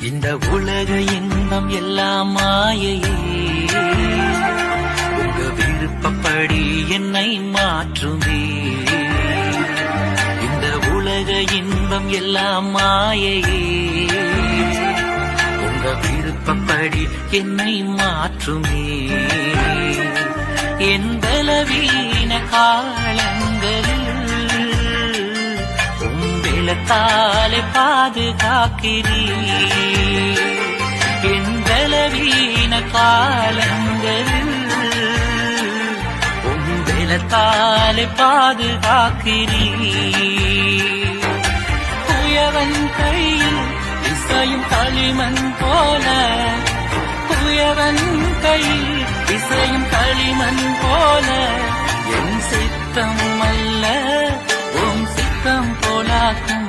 இந்த உலக இன்பம் எல்லாம் மாயையே, உங்க விருப்பப்படி என்னை மாற்றுமே. இந்த உலக இன்பம் எல்லாம் மாயையே, உங்க விருப்பப்படி என்னை மாற்றுமே. என் பலவீன காலங்களில் உங்களத்தாலே பாதுகாக்கிறீர். என் பலவீன காலங்களில் உங்களத்தாலே பாதுகாக்கிறீர். குயவன் கையில் இசையும் களிமண் போல, குயவன் கையில் இசையும் களிமண் போல, என் சித்தம் அல்ல உம் சித்தம் போலாக்கும்.